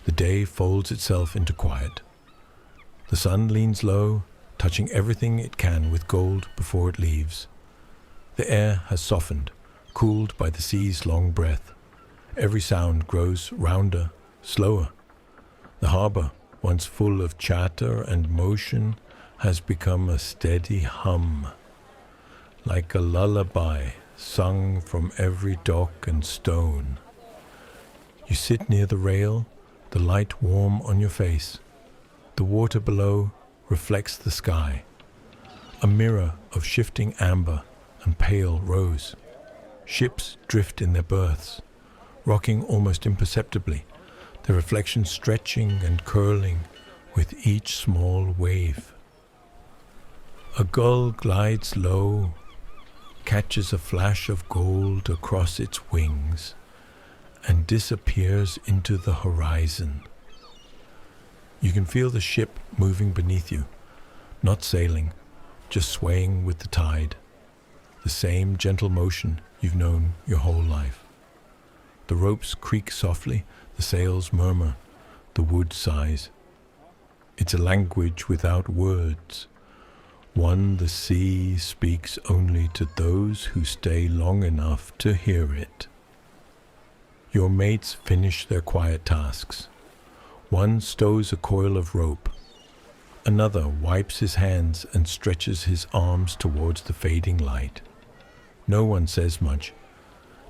The day folds itself into quiet. The sun leans low, touching everything it can with gold before it leaves. The air has softened, cooled by the sea's long breath. Every sound grows rounder, slower. The harbor, once full of chatter and motion, has become a steady hum, like a lullaby sung from every dock and stone. You sit near the rail, the light warm on your face. The water below reflects the sky, a mirror of shifting amber and pale rose. Ships drift in their berths, rocking almost imperceptibly, their reflections stretching and curling with each small wave. A gull glides low, catches a flash of gold across its wings, and disappears into the horizon. You can feel the ship moving beneath you, not sailing, just swaying with the tide. The same gentle motion you've known your whole life. The ropes creak softly, the sails murmur, the wood sighs. It's a language without words, one the sea speaks only to those who stay long enough to hear it. Your mates finish their quiet tasks. One stows a coil of rope. Another wipes his hands and stretches his arms towards the fading light. No one says much.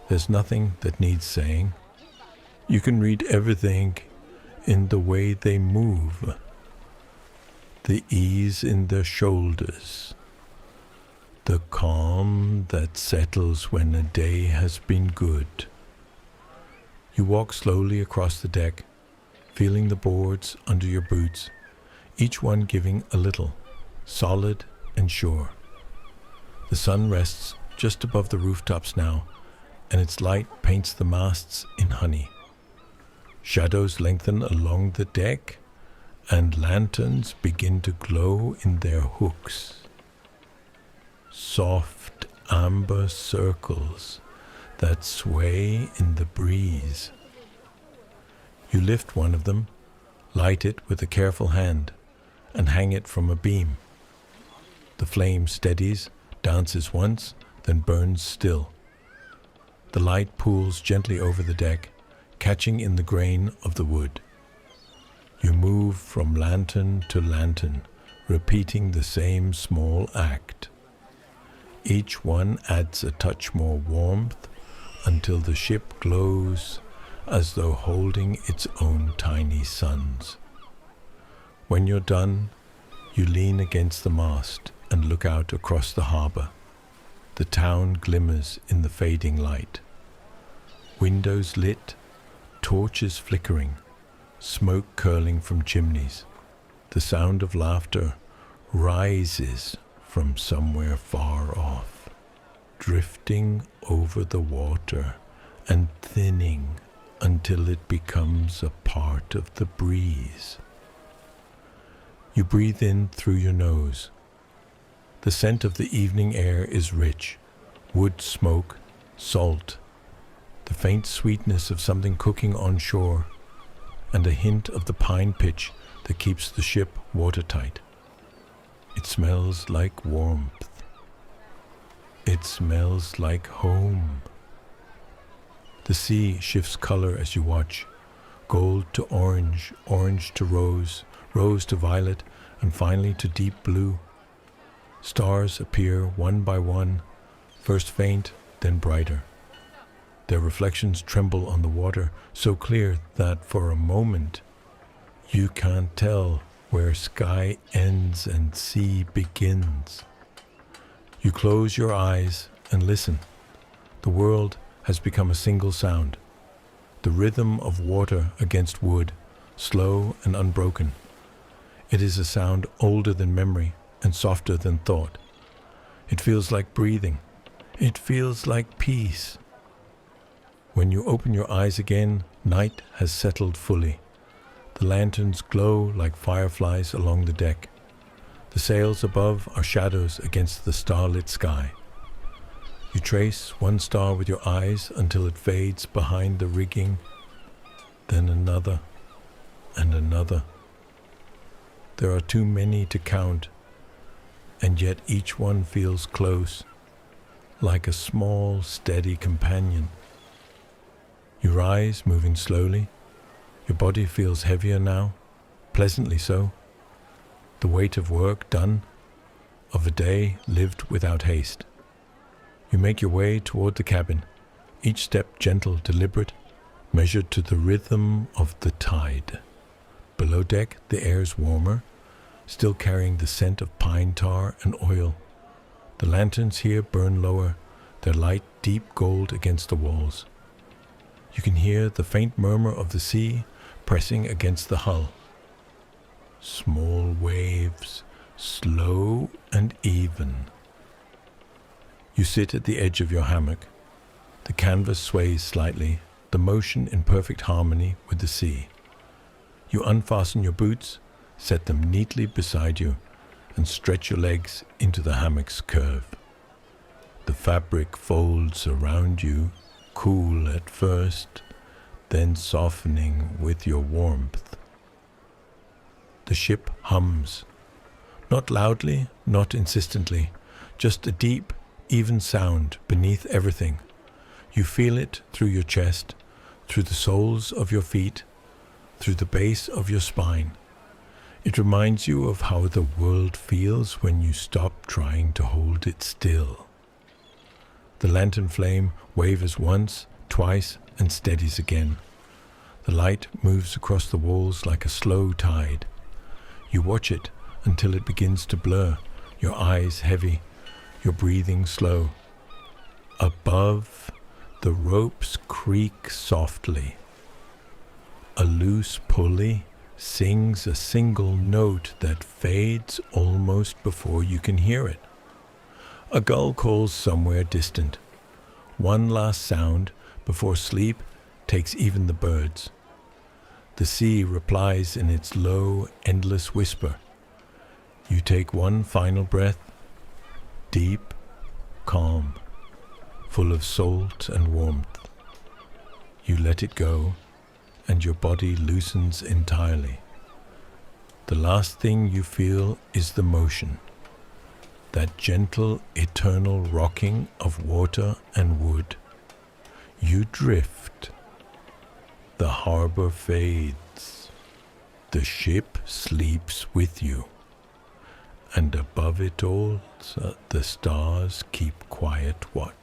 There's nothing that needs saying. You can read everything in the way they move, the ease in their shoulders, the calm that settles when a day has been good. You walk slowly across the deck, feeling the boards under your boots, each one giving a little, solid and sure. The sun rests just above the rooftops now, and its light paints the masts in honey. Shadows lengthen along the deck, and lanterns begin to glow in their hooks. Soft amber circles that sway in the breeze. You lift one of them, light it with a careful hand, and hang it from a beam. The flame steadies, dances once, then burns still. The light pools gently over the deck, catching in the grain of the wood. You move from lantern to lantern, repeating the same small act. Each one adds a touch more warmth until the ship glows as though holding its own tiny suns. When you're done, you lean against the mast and look out across the harbor. The town glimmers in the fading light. Windows lit, torches flickering, smoke curling from chimneys. The sound of laughter rises from somewhere far off, drifting over the water and thinning until it becomes a part of the breeze. You breathe in through your nose. The scent of the evening air is rich, wood smoke, salt, the faint sweetness of something cooking on shore, and a hint of the pine pitch that keeps the ship watertight. It smells like warmth. It smells like home. The sea shifts color as you watch. Gold to orange, orange to rose, rose to violet, and finally to deep blue. Stars appear one by one, first faint, then brighter. Their reflections tremble on the water, so clear that for a moment you can't tell where sky ends and sea begins. You close your eyes and listen. The world has become a single sound. The rhythm of water against wood, slow and unbroken. It is a sound older than memory and softer than thought. It feels like breathing. It feels like peace. When you open your eyes again, night has settled fully. The lanterns glow like fireflies along the deck. The sails above are shadows against the starlit sky. You trace one star with your eyes until it fades behind the rigging, then another and another. There are too many to count, and yet each one feels close, like a small, steady companion. You rise, moving slowly. Your body feels heavier now, pleasantly so. The weight of work done, of a day lived without haste. You make your way toward the cabin, each step gentle, deliberate, measured to the rhythm of the tide. Below deck, the air is warmer, still carrying the scent of pine tar and oil. The lanterns here burn lower, their light deep gold against the walls. You can hear the faint murmur of the sea pressing against the hull. Small waves, slow and even. You sit at the edge of your hammock. The canvas sways slightly, the motion in perfect harmony with the sea. You unfasten your boots, set them neatly beside you, and stretch your legs into the hammock's curve. The fabric folds around you, cool at first, then softening with your warmth. The ship hums, not loudly, not insistently, just a deep, even sound beneath everything. You feel it through your chest, through the soles of your feet, through the base of your spine. It reminds you of how the world feels when you stop trying to hold it still. The lantern flame wavers once, twice, and steadies again. The light moves across the walls like a slow tide. You watch it until it begins to blur, your eyes heavy, your breathing slow. Above, the ropes creak softly. A loose pulley sings a single note that fades almost before you can hear it. A gull calls somewhere distant. One last sound before sleep takes even the birds. The sea replies in its low, endless whisper. You take one final breath, deep, calm, full of salt and warmth. You let it go, and your body loosens entirely. The last thing you feel is the motion, that gentle, eternal rocking of water and wood. You drift. The harbor fades. The ship sleeps with you. And above it all, the stars keep quiet watch.